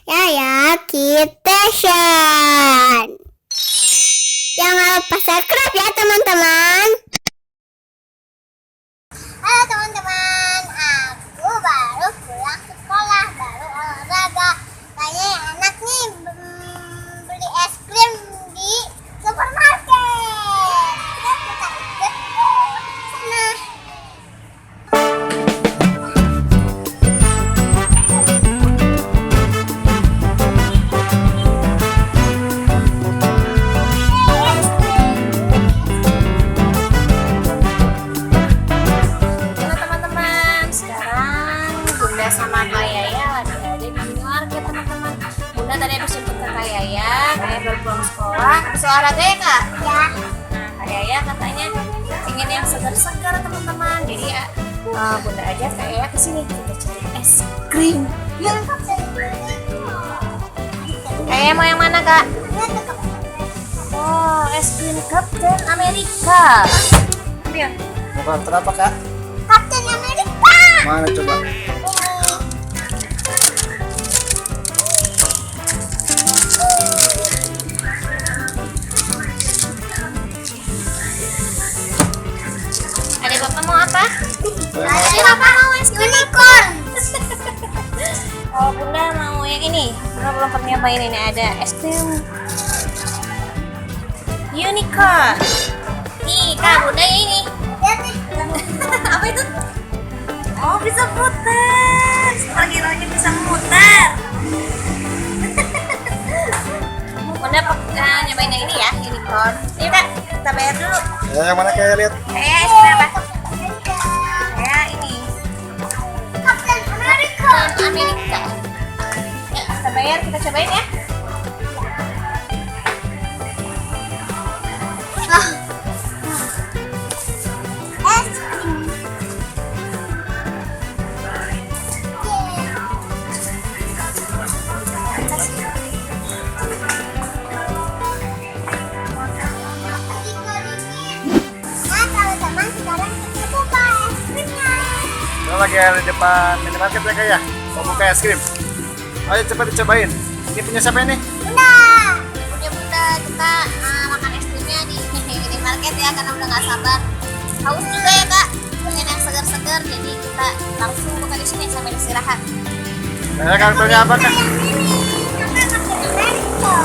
Yaya Kitchen. Jangan lupa subscribe ya teman-teman. Halo teman-teman, aku baru pulang sekolah, baru olahraga. Kayaknya enak nih beli es krim di supermarket. Kita ikut sana. Sama Kak Yaya lagi ada di minimarket teman-teman. Bunda tadi habis jemput ke Kak Yaya, kayak baru pulang sekolah. Habis olahraga ya Kak? Ya. Nah Kak Yaya katanya ingin yang segar-segar teman-teman. Jadi ya Bunda aja Kak Yaya kesini kita cari es krim. Yuk. Kak Yaya mau yang mana Kak? Oh es krim Captain America. Ambil. Bukan berapa kak? Captain America. Mana coba? Ada Bapak mau apa? Ada Bapak mau es unicorn. Oh Bunda mau yang ini. Bunda belum pernah nyobain ini, ada es krim unicorn. Nih Kak Bunda ini. Apa itu? Oh bisa muter. Lagi-lagi bisa muter. Bunda nyobain yang ini ya, unicorn. Yuk Kak, kita bayar dulu. Ya yang mana kayak lihat? Kayak es krim apa? Kayak ini. Captain America. Captain America. Ya, kita bayar, kita cobain ya. Es krim. Nah teman-teman, sekarang kita buka es krimnya. Kita lagi ada di depan minimarket ya kak ya? Mau buka es krim? Ayo cepat dicobain. Ini punya siapa ini? Bunda. Bunda kita makan es krimnya di minimarket ya, karena udah nggak sabar. Haus juga ya Kak, pengen yang segar-segar, jadi kita langsung buka di sini sambil istirahat. Nah, kartunya apa kak? Yang ini, namanya Captain America.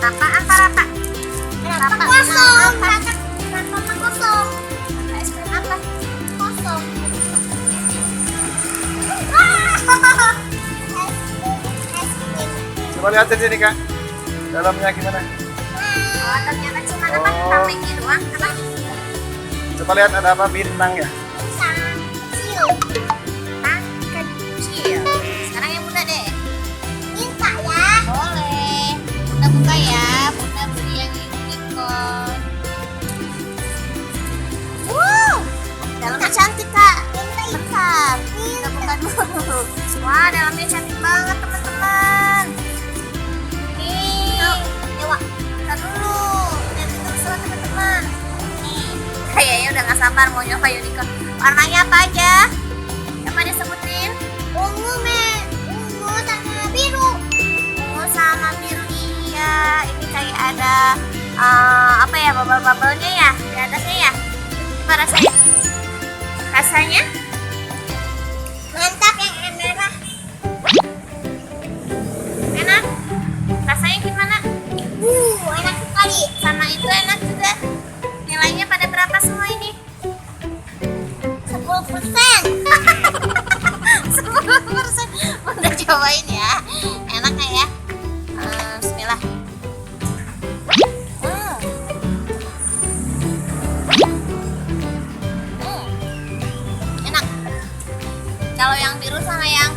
Apa antara Pak? Rata kosong, rata kosong. Es krim apa? Kosong. Es krim. Coba lihat di sini kak. Dalamnya gimana? Oh ternyata cuma apa? Tamengnya doang apa? Coba lihat ada apa bintang ya? Pisang kecil. Bintang kecil. Sekarang yang Bunda deh. Minta ya. Boleh. Bunda buka ya. Bunda beli yang unicorn. Wow, dalamnya cantik Kak. Bentar, kita buka dulu. Wah, dalamnya cantik banget teman-teman. Nih, coba kita dulu. Lihat terus teman-teman. Nih, kayaknya udah nggak sabar mau nyoba unicorn. Warnanya apa aja? Coba disebutin. Ungu sama biru. Ungu sama biru, iya. Ini kayak ada apa ya, bubble-bubblenya ya di atasnya ya. Gimana rasanya? Rasanya? Mantap yang merah. Enak? Rasanya gimana? Enak sekali. Sama itu enak juga. Nilainya pada berapa semua ini? 10%. 10%. Udah cobain ya. Enak nggak ya? Bismillah. Enak. Kalau yang biru sama yang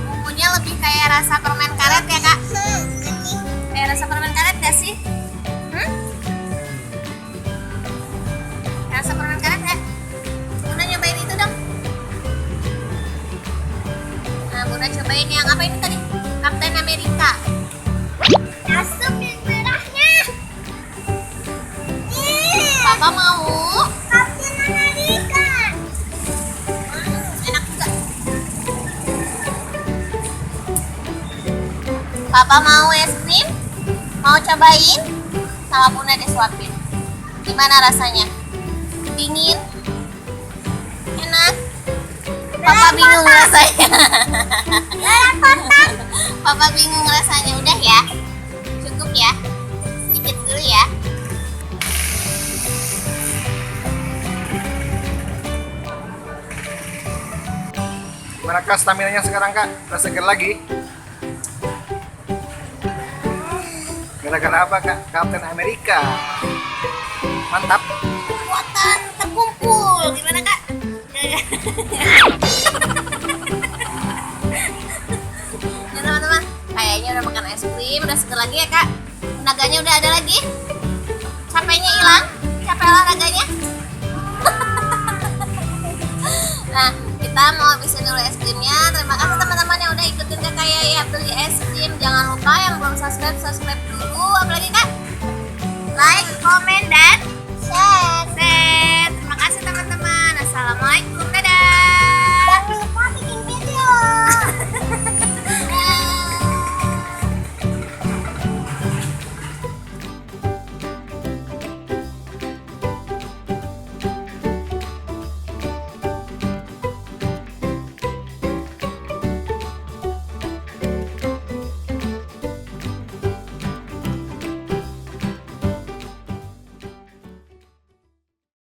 ungunya lebih kayak rasa permen karet ya Kak? Kayak rasa permen karet gak sih? Rasa permen karet ya? Bunda nyobain itu dong. Nah Bunda cobain yang apa ini tadi? Captain America. Masuk yang merahnya. Papa mau? Captain America. Enak juga. Papa mau es krim? Mau cobain? Sama Bunda disuapin. Gimana rasanya? Dingin? Enak? Papa bingung rasanya. Papa bingung rasanya. Udah ya? Cukup ya? Sedikit dulu ya. Gimana kak stamina-nya sekarang kak? Udah seger lagi? Gara-gara apa kak? Captain America. Mantap. Kekuatan terkumpul. Gimana kak? Ya teman-teman, kayaknya udah makan es krim, udah seger lagi ya kak. Tenaganya udah ada lagi. Capeknya hilang. Capek olahraganya. Nah, kita mau habisin dulu es krimnya. Terima kasih teman-teman yang udah ikutin Kak Yaya beli es krim. Jangan lupa yang belum subscribe dulu. Apalagi kak? Like, comment, dan